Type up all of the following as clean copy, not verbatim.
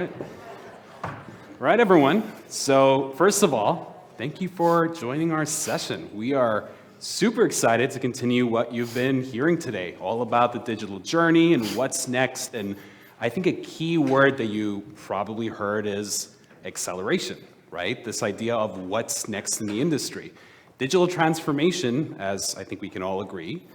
All right, everyone. So first of all, thank you for joining our session. We are super excited to continue what you've been hearing today, all about the digital journey and what's next. And I think a key word that you probably heard is acceleration, right? This idea of what's next in the industry. Digital transformation, as I think we can all agree,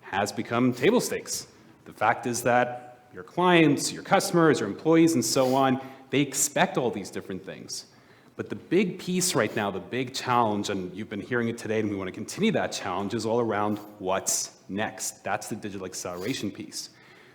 has become table stakes. The fact is that your clients, your customers, your employees, and so on, they expect all these different things. But the big piece right now, the big challenge, and you've been hearing it today, and we want to continue that challenge, is all around what's next. That's the digital acceleration piece.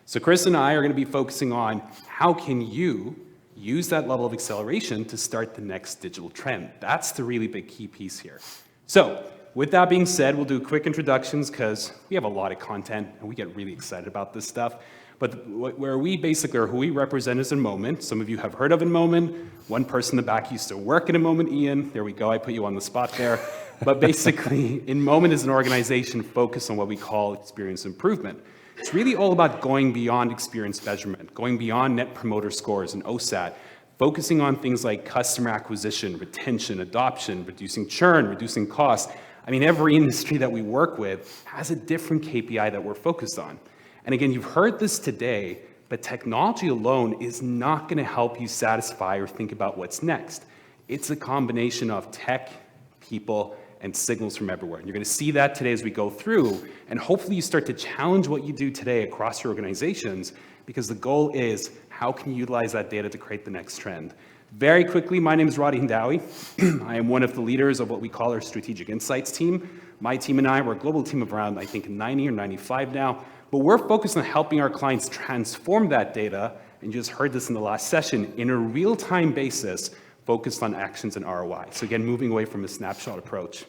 So Chris and I are going to be focusing on how can you use that level of acceleration to start the next digital trend. That's the really big key piece here. So with that being said, we'll do quick introductions because we have a lot of content and we get really excited about this stuff. But where we basically are, who we represent is InMoment. Some of you have heard of InMoment. One person in the back used to work at InMoment, Ian. There we go, I put you on the spot there. But basically, InMoment is an organization focused on what we call experience improvement. It's really all about going beyond experience measurement, going beyond net promoter scores and OSAT, focusing on things like customer acquisition, retention, adoption, reducing churn, reducing costs. I mean, every industry that we work with has a different KPI that we're focused on. And again, you've heard this today, but technology alone is not going to help you satisfy or think about what's next. It's a combination of tech, people, and signals from everywhere. And you're going to see that today as we go through, and hopefully you start to challenge what you do today across your organizations, because the goal is how can you utilize that data to create the next trend. Very quickly, my name is Radi, Hindawi. I am one of the leaders of what we call our strategic insights team. My team and I, we're a global team of around, I think, 90 or 95 now, but we're focused on helping our clients transform that data, and you just heard this in the last session, in a real-time basis, focused on actions and ROI. So again, moving away from a snapshot approach.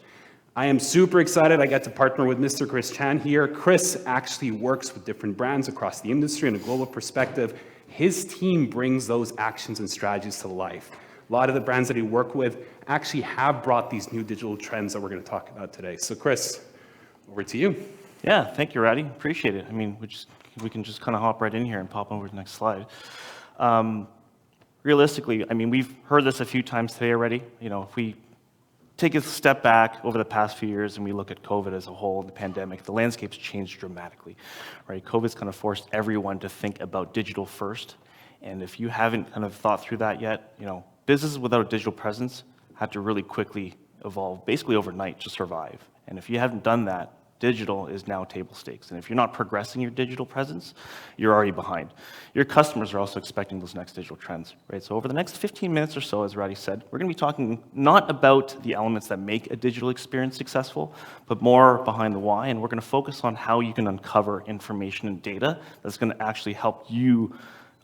I am super excited. I got to partner with Mr. Chris Chan here. Chris actually works with different brands across the industry in a global perspective. His team brings those actions and strategies to life. A lot of the brands that he worked with actually have brought these new digital trends that we're going to talk about today. So Chris, over to you. Yeah, thank you, Radi. Appreciate it. I mean, we can just kind of hop right in here and pop over to the next slide. Realistically, I mean, we've heard this a few times today already. You know, if we take a step back over the past few years and we look at COVID as a whole, the pandemic, the landscape's changed dramatically, right? COVID's kind of forced everyone to think about digital first. And if you haven't kind of thought through that yet, you know, businesses without a digital presence have to really quickly evolve, basically overnight, to survive. And if you haven't done that, digital is now table stakes. And if you're not progressing your digital presence, you're already behind. Your customers are also expecting those next digital trends, right? So over the next 15 minutes or so, as Radi said, we're gonna be talking not about the elements that make a digital experience successful, but more behind the why, and we're gonna focus on how you can uncover information and data that's gonna actually help you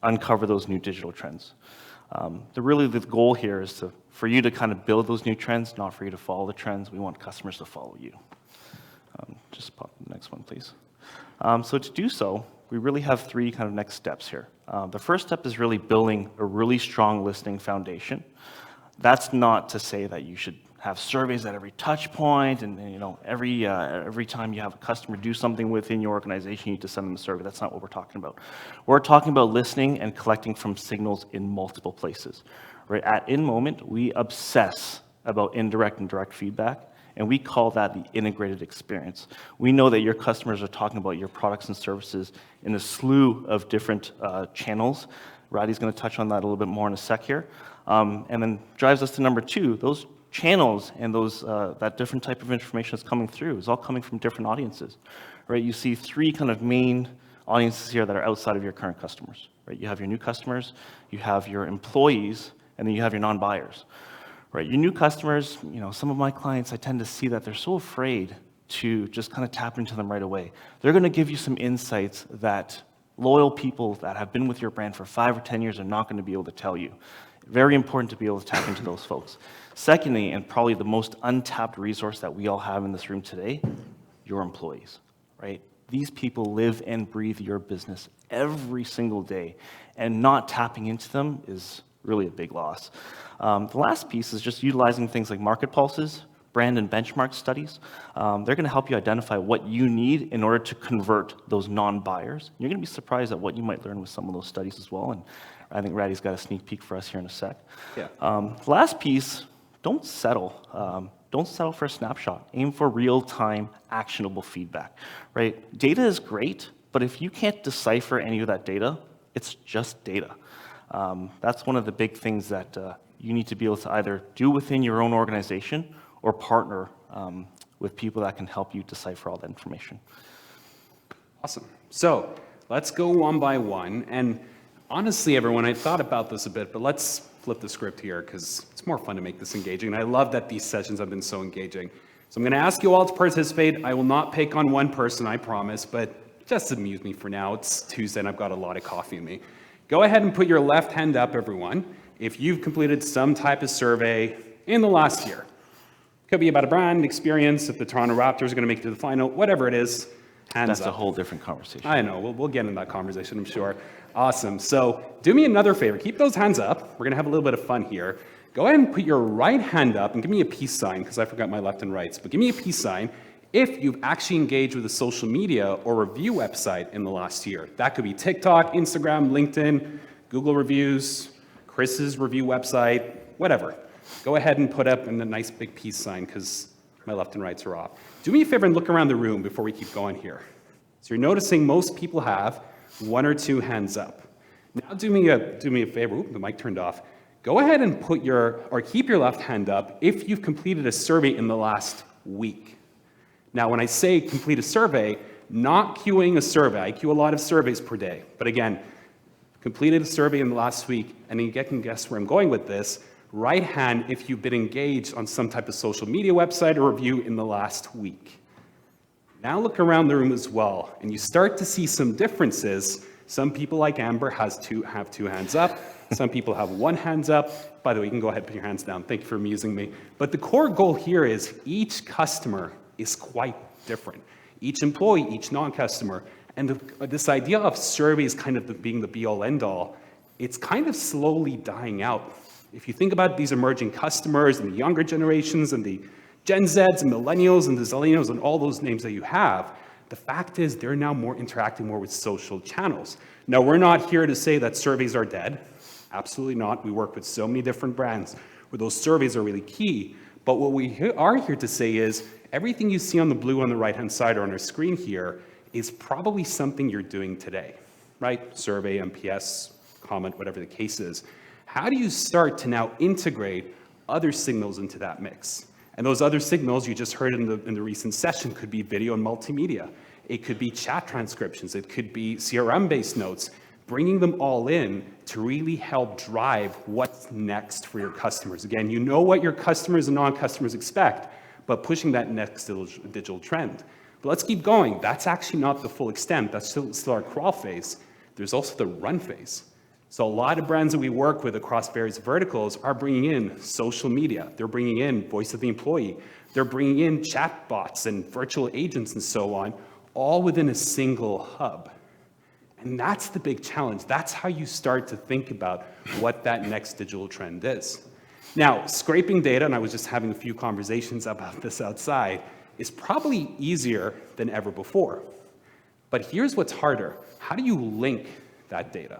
uncover those new digital trends. The goal here is for you to kind of build those new trends, not for you to follow the trends. We want customers to follow you. Just pop the next one, please. So to do so, we really have three kind of next steps here. The first step is really building a really strong listening foundation. That's not to say that you should have surveys at every touch point, and you know, every time you have a customer do something within your organization, you need to send them a survey. That's not what we're talking about. We're talking about listening and collecting from signals in multiple places. Right? At InMoment, we obsess about indirect and direct feedback, and we call that the integrated experience. We know that your customers are talking about your products and services in a slew of different channels. Radi's going to touch on that a little bit more in a sec here. And then drives us to number two. Those channels and those that different type of information that's coming through is all coming from different audiences. Right? You see three kind of main audiences here that are outside of your current customers. Right? You have your new customers, you have your employees, and then you have your non-buyers. Right, your new customers, you know, some of my clients, I tend to see that they're so afraid to just kind of tap into them right away. They're going to give you some insights that loyal people that have been with your brand for 5 or 10 years are not going to be able to tell you. Very important to be able to tap into those folks. Secondly, and probably the most untapped resource that we all have in this room today, your employees, right? These people live and breathe your business every single day, and not tapping into them is really a big loss. The last piece is just utilizing things like market pulses, brand and benchmark studies. They're going to help you identify what you need in order to convert those non-buyers. You're going to be surprised at what you might learn with some of those studies as well. And I think Radi's got a sneak peek for us here in a sec. Yeah. Last piece, don't settle. Don't settle for a snapshot. Aim for real-time, actionable feedback, right? Data is great, but if you can't decipher any of that data, it's just data. That's one of the big things that you need to be able to either do within your own organization or partner with people that can help you decipher all that information. Awesome. So let's go one by one. And honestly, everyone, I thought about this a bit, but let's flip the script here because it's more fun to make this engaging. And I love that these sessions have been so engaging. So I'm going to ask you all to participate. I will not pick on one person, I promise, but just amuse me for now. It's Tuesday and I've got a lot of coffee in me. Go ahead and put your left hand up, everyone, if you've completed some type of survey in the last year. Could be about a brand, experience, if the Toronto Raptors are going to make it to the final, whatever it is, hands up. That's a whole different conversation. I know, we'll get into that conversation, I'm sure. Awesome, so do me another favor, keep those hands up. We're going to have a little bit of fun here. Go ahead and put your right hand up and give me a peace sign, because I forgot my left and rights, but give me a peace sign if you've actually engaged with a social media or review website in the last year. That could be TikTok, Instagram, LinkedIn, Google reviews, Chris's review website, whatever. Go ahead and put up a nice big peace sign because my left and rights are off. Do me a favor and look around the room before we keep going here. So you're noticing most people have one or two hands up. Now do me a favor. Oop, the mic turned off. Go ahead and keep your left hand up if you've completed a survey in the last week. Now when I say complete a survey, not queuing a survey. I queue a lot of surveys per day. But again, completed a survey in the last week, and you can guess where I'm going with this. Right hand if you've been engaged on some type of social media website or review in the last week. Now look around the room as well, and you start to see some differences. Some people like Amber have two hands up. Some people have one hand up. By the way, you can go ahead and put your hands down. Thank you for amusing me. But the core goal here is each customer is quite different. Each employee, each non-customer. And this idea of surveys kind of being the be-all, end-all, it's kind of slowly dying out. If you think about these emerging customers and the younger generations and the Gen Zs and millennials and the Zillennials and all those names that you have, the fact is they're now interacting more with social channels. Now, we're not here to say that surveys are dead. Absolutely not. We work with so many different brands where those surveys are really key. But what we are here to say is everything you see on the blue on the right-hand side or on our screen here is probably something you're doing today, right? Survey, MPS, comment, whatever the case is. How do you start to now integrate other signals into that mix? And those other signals you just heard in the recent session could be video and multimedia. It could be chat transcriptions. It could be CRM-based notes. Bringing them all in to really help drive what's next for your customers. Again, you know what your customers and non-customers expect, but pushing that next digital trend. But let's keep going. That's actually not the full extent. That's still our crawl phase. There's also the run phase. So a lot of brands that we work with across various verticals are bringing in social media. They're bringing in voice of the employee. They're bringing in chat bots and virtual agents and so on, all within a single hub. And that's the big challenge. That's how you start to think about what that next digital trend is. Now, scraping data, and I was just having a few conversations about this outside, is probably easier than ever before. But here's what's harder. How do you link that data?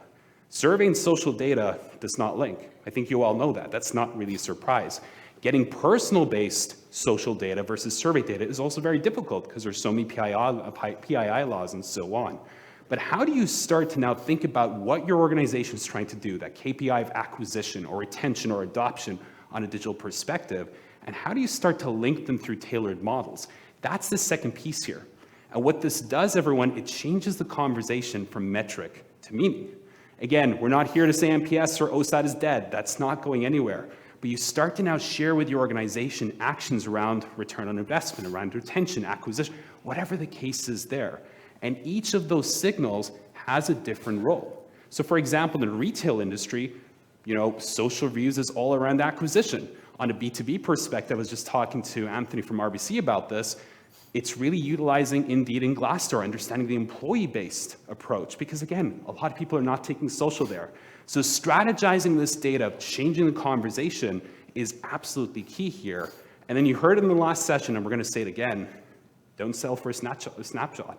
Survey and social data does not link. I think you all know that. That's not really a surprise. Getting personal-based social data versus survey data is also very difficult because there's so many PII laws and so on. But how do you start to now think about what your organization is trying to do, that KPI of acquisition or retention or adoption on a digital perspective, and how do you start to link them through tailored models? That's the second piece here. And what this does, everyone, it changes the conversation from metric to meaning. Again, we're not here to say MPS or OSAT is dead. That's not going anywhere. But you start to now share with your organization actions around return on investment, around retention, acquisition, whatever the case is there. And each of those signals has a different role. So for example, in the retail industry, social reviews is all around acquisition. On a B2B perspective, I was just talking to Anthony from RBC about this. It's really utilizing Indeed and Glassdoor, understanding the employee-based approach, because again, a lot of people are not taking social there. So strategizing this data, changing the conversation is absolutely key here. And then you heard it in the last session, and we're going to say it again, don't sell for a snapshot.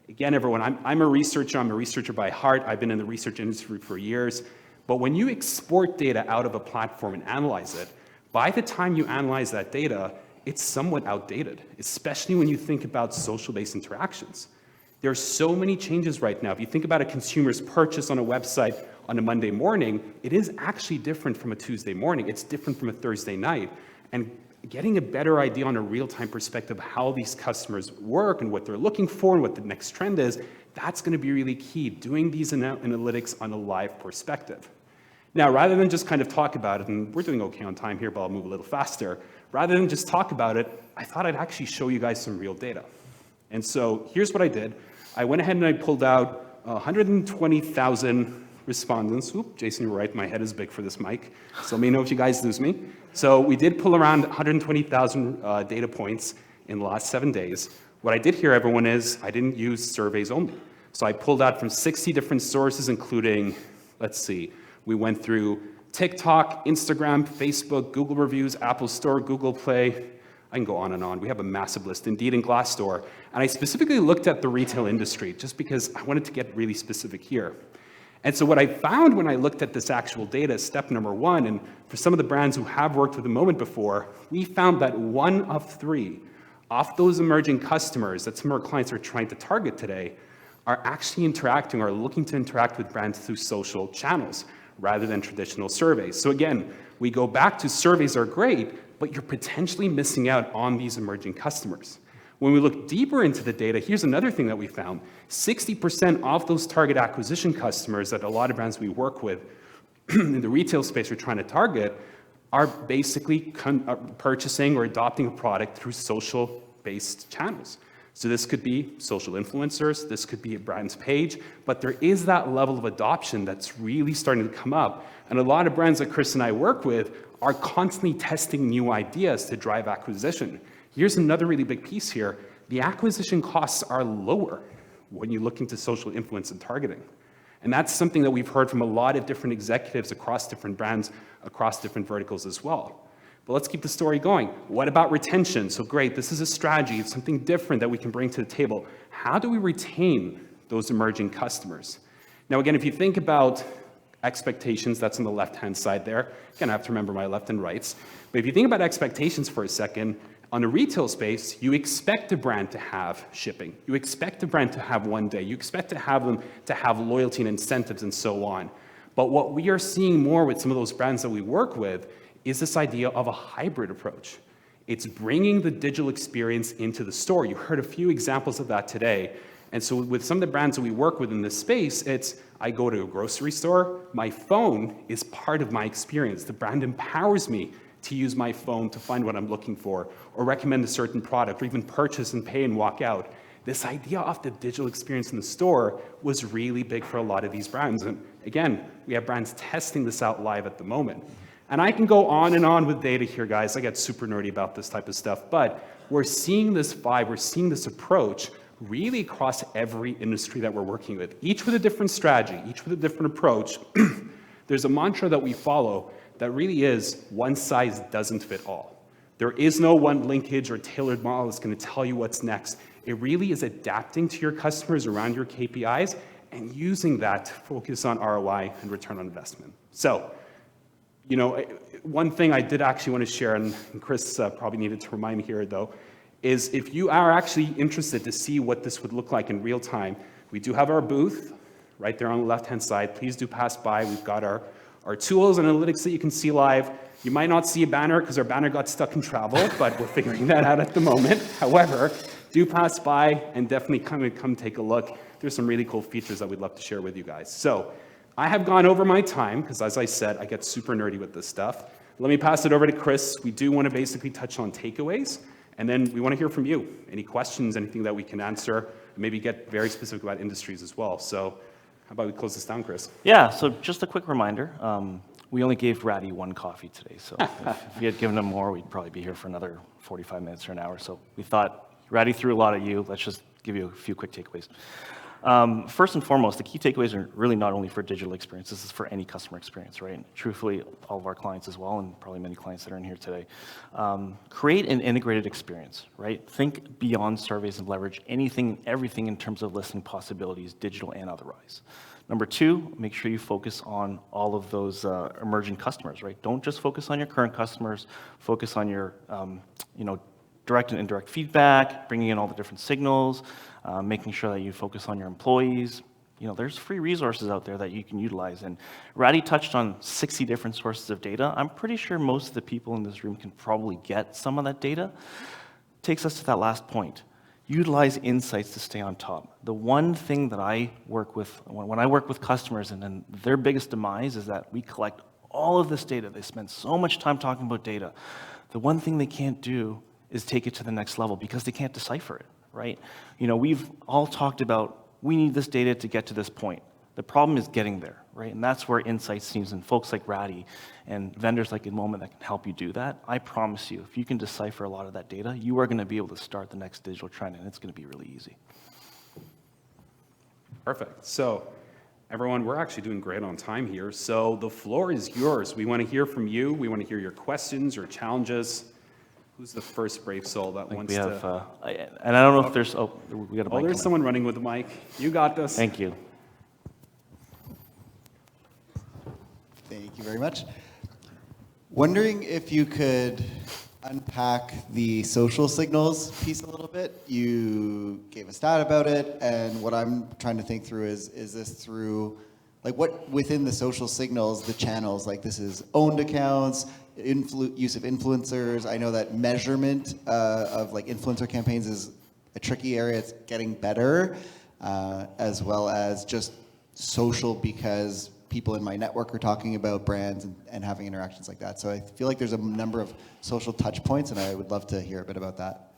Again, everyone, I'm a researcher by heart. I've been in the research industry for years. But when you export data out of a platform and analyze it, by the time you analyze that data, it's somewhat outdated, especially when you think about social-based interactions. There are so many changes right now. If you think about a consumer's purchase on a website on a Monday morning, it is actually different from a Tuesday morning. It's different from a Thursday night. And getting a better idea on a real-time perspective of how these customers work and what they're looking for and what the next trend is, that's going to be really key, doing these analytics on a live perspective. Now, rather than just kind of talk about it, and we're doing okay on time here, but I'll move a little faster, rather than just talk about it, I thought I'd actually show you guys some real data. And so here's what I did. I went ahead and I pulled out 120,000 respondents. Oop, Jason, you're right, my head is big for this mic, so let me know if you guys lose me. So we did pull around 120,000 data points in the last 7 days. What I did here, everyone, is I didn't use surveys only. So I pulled out from 60 different sources, including, let's see, we went through TikTok, Instagram, Facebook, Google Reviews, Apple Store, Google Play. I can go on and on. We have a massive list, Indeed and Glassdoor. And I specifically looked at the retail industry just because I wanted to get really specific here. And so what I found when I looked at this actual data, step number one, and for some of the brands who have worked with InMoment before, we found that 1 of 3 of those emerging customers that some of our clients are trying to target today are actually interacting or looking to interact with brands through social channels rather than traditional surveys. So again, we go back to surveys are great, but you're potentially missing out on these emerging customers. When we look deeper into the data, here's another thing that we found. 60% of those target acquisition customers that a lot of brands we work with in the retail space are trying to target are basically purchasing or adopting a product through social-based channels. So this could be social influencers, this could be a brand's page, but there is that level of adoption that's really starting to come up. And a lot of brands that Chris and I work with are constantly testing new ideas to drive acquisition. Here's another really big piece here. The acquisition costs are lower when you look into social influence and targeting. And that's something that we've heard from a lot of different executives across different brands, across different verticals as well. But let's keep the story going. What about retention? So great, this is a strategy, it's something different that we can bring to the table. How do we retain those emerging customers? Now again, if you think about expectations, that's on the left-hand side there. Again, I have to remember my left and rights. But if you think about expectations for a second, on a retail space, you expect a brand to have shipping. You expect a brand to have one day. You expect to have them to have loyalty and incentives and so on. But what we are seeing more with some of those brands that we work with is this idea of a hybrid approach. It's bringing the digital experience into the store. You heard a few examples of that today. And so with some of the brands that we work with in this space, it's I go to a grocery store, my phone is part of my experience. The brand empowers me to use my phone to find what I'm looking for, or recommend a certain product, or even purchase and pay and walk out. This idea of the digital experience in the store was really big for a lot of these brands. And again, we have brands testing this out live at the moment. And I can go on with data here, guys. I get super nerdy about this type of stuff, but we're seeing this vibe, we're seeing this approach really across every industry that we're working with, each with a different strategy, each with a different approach. There's a mantra that we follow that really is one size doesn't fit all. There is no one linkage or tailored model that's going to tell you what's next. It really is adapting to your customers around your KPIs and using that to focus on ROI and return on investment. So, you know, one thing I did actually want to share, and Chris probably needed to remind me here though, is if you are actually interested to see what this would look like in real time, we do have our booth right there on the left-hand side. Please do pass by. We've got our tools and analytics that you can see live. You might not see a banner because our banner got stuck in travel, but we're figuring that out at the moment. However, do pass by and definitely come take a look. There's some really cool features that we'd love to share with you guys. So I have gone over my time because, as I said, I get super nerdy with this stuff. Let me pass it over to Chris. We do want to basically touch on takeaways, and then we want to hear from you. Any questions, anything that we can answer, and maybe get very specific about industries as well. So how about we close this down, Chris? Yeah, so just a quick reminder. We only gave Radi 1 coffee today, so if we had given him more, we'd probably be here for another 45 minutes or an hour. So we thought, Radi threw a lot at you. Let's just give you a few quick takeaways. First and foremost, the key takeaways are really not only for digital experience, this is for any customer experience, right? Truthfully, all of our clients as well, and probably many clients that are in here today. Create an integrated experience, right? Think beyond surveys and leverage anything, everything in terms of listening possibilities, digital and otherwise. Number two, make sure you focus on all of those emerging customers, right? Don't just focus on your current customers, focus on your, direct and indirect feedback, bringing in all the different signals, making sure that you focus on your employees. There's free resources out there that you can utilize. And Radi touched on 60 different sources of data. I'm pretty sure most of the people in this room can probably get some of that data. Takes us to that last point. Utilize insights to stay on top. The one thing that I work with, when I work with customers, and then their biggest demise is that we collect all of this data. They spend so much time talking about data. The one thing they can't do is take it to the next level because they can't decipher it, right? We've all talked about we need this data to get to this point. The problem is getting there, right? And that's where insights teams and folks like Radi and vendors like InMoment that can help you do that. I promise you, if you can decipher a lot of that data, you are going to be able to start the next digital trend, and it's going to be really easy. Perfect. So, everyone, we're actually doing great on time here. So the floor is yours. We want to hear from you. We want to hear your questions or challenges. Who's the first brave soul that wants We have, to? and I don't know if there's, we got a mic There's coming. someone running with the mic. You got this. Thank you. Thank you very much. Wondering if you could unpack the social signals piece a little bit. You gave a stat about it, and what I'm trying to think through is this through, like what within the social signals, the channels, like this is owned accounts, use of influencers. I know that measurement of like influencer campaigns is a tricky area. It's getting better, as well as just social because people in my network are talking about brands and having interactions like that. So I feel like there's a number of social touch points, and I would love to hear a bit about that.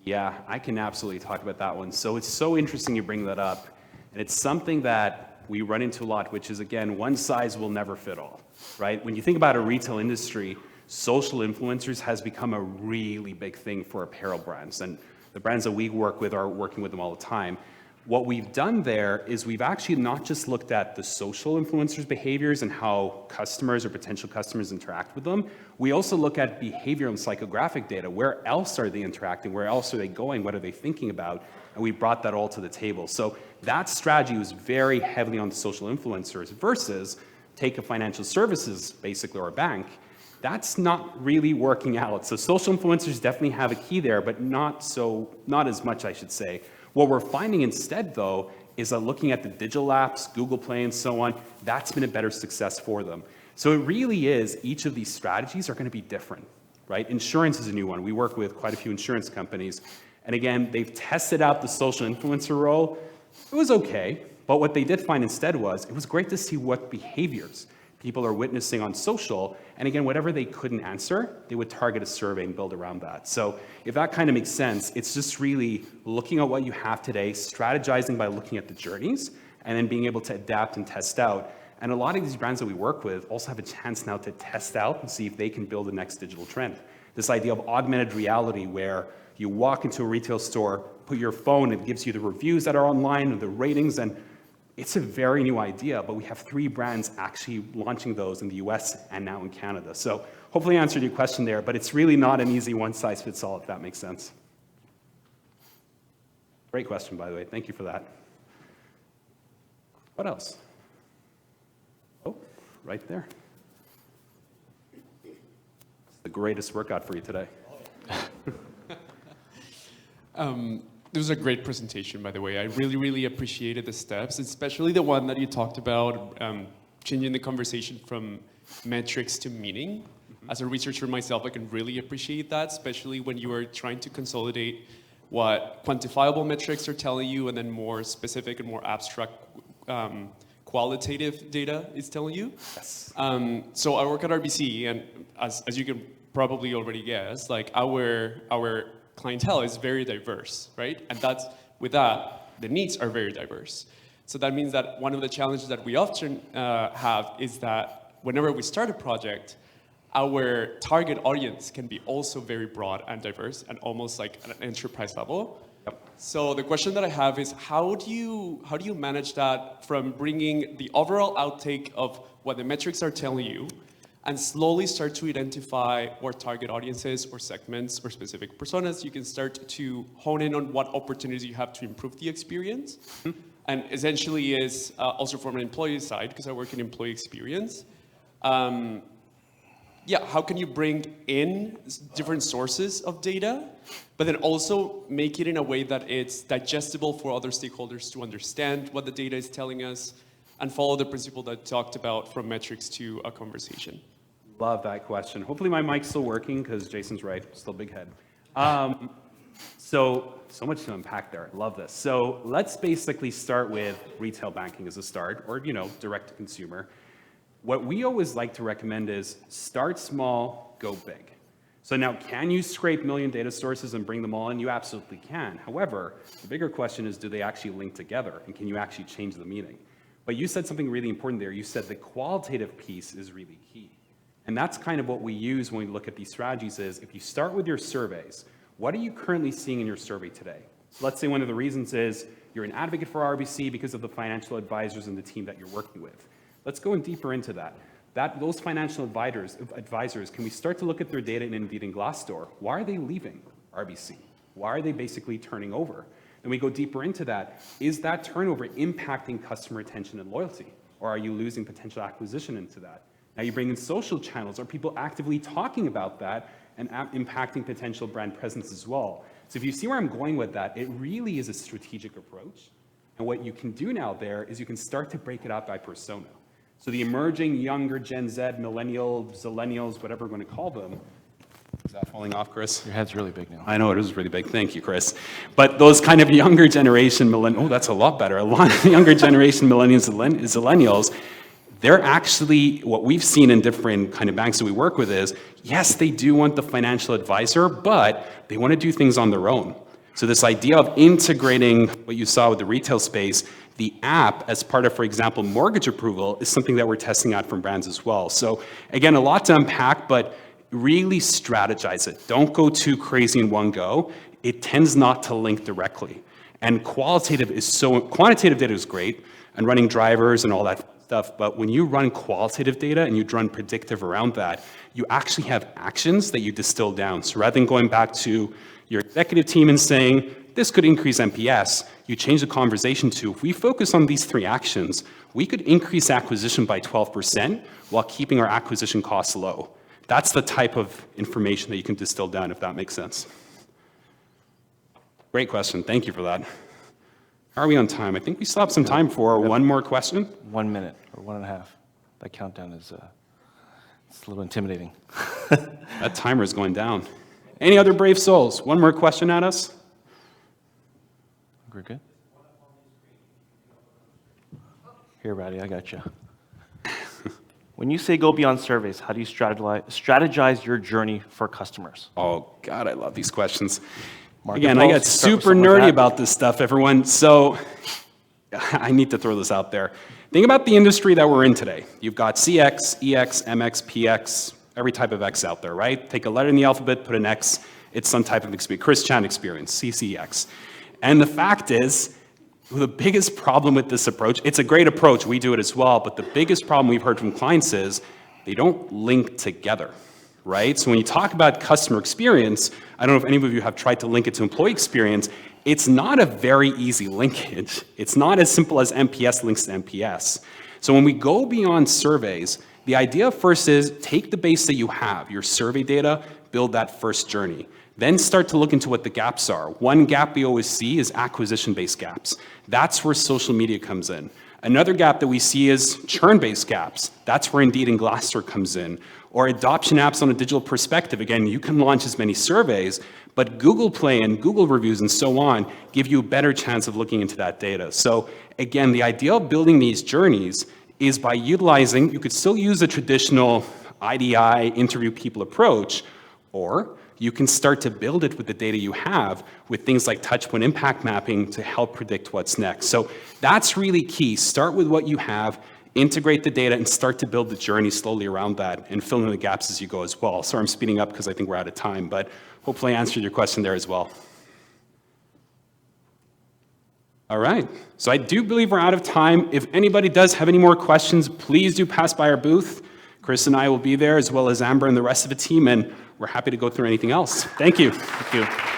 Yeah, I can absolutely talk about that one. So it's so interesting you bring that up. And it's something that we run into a lot, which is, again, one size will never fit all, right? When you think about a retail industry, social influencers has become a really big thing for apparel brands. And the brands that we work with are working with them all the time. What we've done there is we've actually not just looked at the social influencers' behaviors and how customers or potential customers interact with them. We also look at behavioral and psychographic data. Where else are they interacting? Where else are they going? What are they thinking about? And we brought that all to the table. So that strategy was very heavily on the social influencers versus take a financial services, basically, or a bank. That's not really working out. So social influencers definitely have a key there, but not as much, I should say. What we're finding instead, though, is that looking at the digital apps, Google Play and so on, that's been a better success for them. So it really is, each of these strategies are going to be different, right? Insurance is a new one. We work with quite a few insurance companies. And again, they've tested out the social influencer role. It was okay, but what they did find instead was, it was great to see what behaviors people are witnessing on social. And again, whatever they couldn't answer, they would target a survey and build around that. So if that kind of makes sense, it's just really looking at what you have today, strategizing by looking at the journeys, and then being able to adapt and test out. And a lot of these brands that we work with also have a chance now to test out and see if they can build the next digital trend. This idea of augmented reality where you walk into a retail store, put your phone, it gives you the reviews that are online and the ratings, and it's a very new idea, but we have 3 brands actually launching those in the US and now in Canada. So hopefully I answered your question there, but it's really not an easy one-size-fits-all, if that makes sense. Great question, by the way. Thank you for that. What else? Oh, right there. It's the greatest workout for you today. It was a great presentation, by the way. I really, really appreciated the steps, especially the one that you talked about, changing the conversation from metrics to meaning. As a researcher myself, I can really appreciate that, especially when you are trying to consolidate what quantifiable metrics are telling you and then more specific and more abstract qualitative data is telling you. Yes. So I work at RBC, and as you can probably already guess, like our clientele is very diverse, right? And with that, the needs are very diverse. So that means that one of the challenges that we often have is that whenever we start a project, our target audience can be also very broad and diverse and almost like at an enterprise level. Yep. So the question that I have is, how do you manage that from bringing the overall outtake of what the metrics are telling you and slowly start to identify what target audiences or segments or specific personas? You can start to hone in on what opportunities you have to improve the experience. and essentially is also from an employee side, because I work in employee experience. How can you bring in different sources of data, but then also make it in a way that it's digestible for other stakeholders to understand what the data is telling us and follow the principle that I talked about from metrics to a conversation? Love that question. Hopefully my mic's still working because Jason's right, still big head. So much to unpack there. Love this. So let's basically start with retail banking as a start, or direct to consumer. What we always like to recommend is start small, go big. So now, can you scrape million data sources and bring them all in? You absolutely can. However, the bigger question is, do they actually link together? And can you actually change the meaning? But you said something really important there. You said the qualitative piece is really key. And that's kind of what we use when we look at these strategies is, if you start with your surveys, what are you currently seeing in your survey today? So let's say one of the reasons is you're an advocate for RBC because of the financial advisors and the team that you're working with. Let's go in deeper into that. Those financial advisors, can we start to look at their data in Indeed and Glassdoor? Why are they leaving RBC? Why are they basically turning over? Then we go deeper into that. Is that turnover impacting customer retention and loyalty? Or are you losing potential acquisition into that? Now you bring in social channels. Are people actively talking about that and impacting potential brand presence as well? So if you see where I'm going with that, it really is a strategic approach. And what you can do now there is you can start to break it out by persona. So the emerging younger Gen Z, millennials, zillennials, whatever we're going to call them. Is that falling off, Chris? Your head's really big now. I know, it is really big. Thank you, Chris. But those kind of younger generation that's a lot better. A lot of younger generation millennials, zillennials, they're actually, what we've seen in different kind of banks that we work with is, yes, they do want the financial advisor, but they want to do things on their own. So this idea of integrating what you saw with the retail space, the app as part of, for example, mortgage approval is something that we're testing out from brands as well. So again, a lot to unpack, but really strategize it. Don't go too crazy in one go. It tends not to link directly. And quantitative data is great, and running drivers and all that stuff, but when you run qualitative data and you run predictive around that, you actually have actions that you distill down. So rather than going back to your executive team and saying, this could increase NPS, you change the conversation to, if we focus on these 3 actions, we could increase acquisition by 12% while keeping our acquisition costs low. That's the type of information that you can distill down, if that makes sense. Great question. Thank you for that. How are we on time? I think we still have some time for one more question. 1 minute or 1.5. That countdown is it's a little intimidating. That timer is going down. Any other brave souls? One more question at us? We're good? Here, Radi, I got you. When you say go beyond surveys, how do you strategize your journey for customers? Oh, God, I love these questions. Market Again, I pulse, got start with super something like nerdy that. about this stuff, everyone. So I need to throw this out there. Think about the industry that we're in today. You've got CX, EX, MX, PX, every type of X out there, right? Take a letter in the alphabet, put an X. It's some type of experience. Chris Chan experience, CCX. And the fact is, the biggest problem with this approach, it's a great approach, we do it as well, but the biggest problem we've heard from clients is they don't link together, right? So when you talk about customer experience, I don't know if any of you have tried to link it to employee experience, it's not a very easy linkage. It's not as simple as NPS links to NPS. So when we go beyond surveys, the idea first is take the base that you have, your survey data, build that first journey. Then start to look into what the gaps are. One gap we always see is acquisition-based gaps. That's where social media comes in. Another gap that we see is churn-based gaps. That's where Indeed and Glassdoor comes in. Or adoption apps on a digital perspective. Again, you can launch as many surveys, but Google Play and Google reviews and so on give you a better chance of looking into that data. So again, the idea of building these journeys is by utilizing, you could still use a traditional IDI, interview people approach, or you can start to build it with the data you have with things like touchpoint impact mapping to help predict what's next. So that's really key. Start with what you have, integrate the data, and start to build the journey slowly around that and fill in the gaps as you go as well. Sorry, I'm speeding up because I think we're out of time, but hopefully I answered your question there as well. All right, so I do believe we're out of time. If anybody does have any more questions, please do pass by our booth. Chris and I will be there, as well as Amber and the rest of the team, and we're happy to go through anything else. Thank you. Thank you.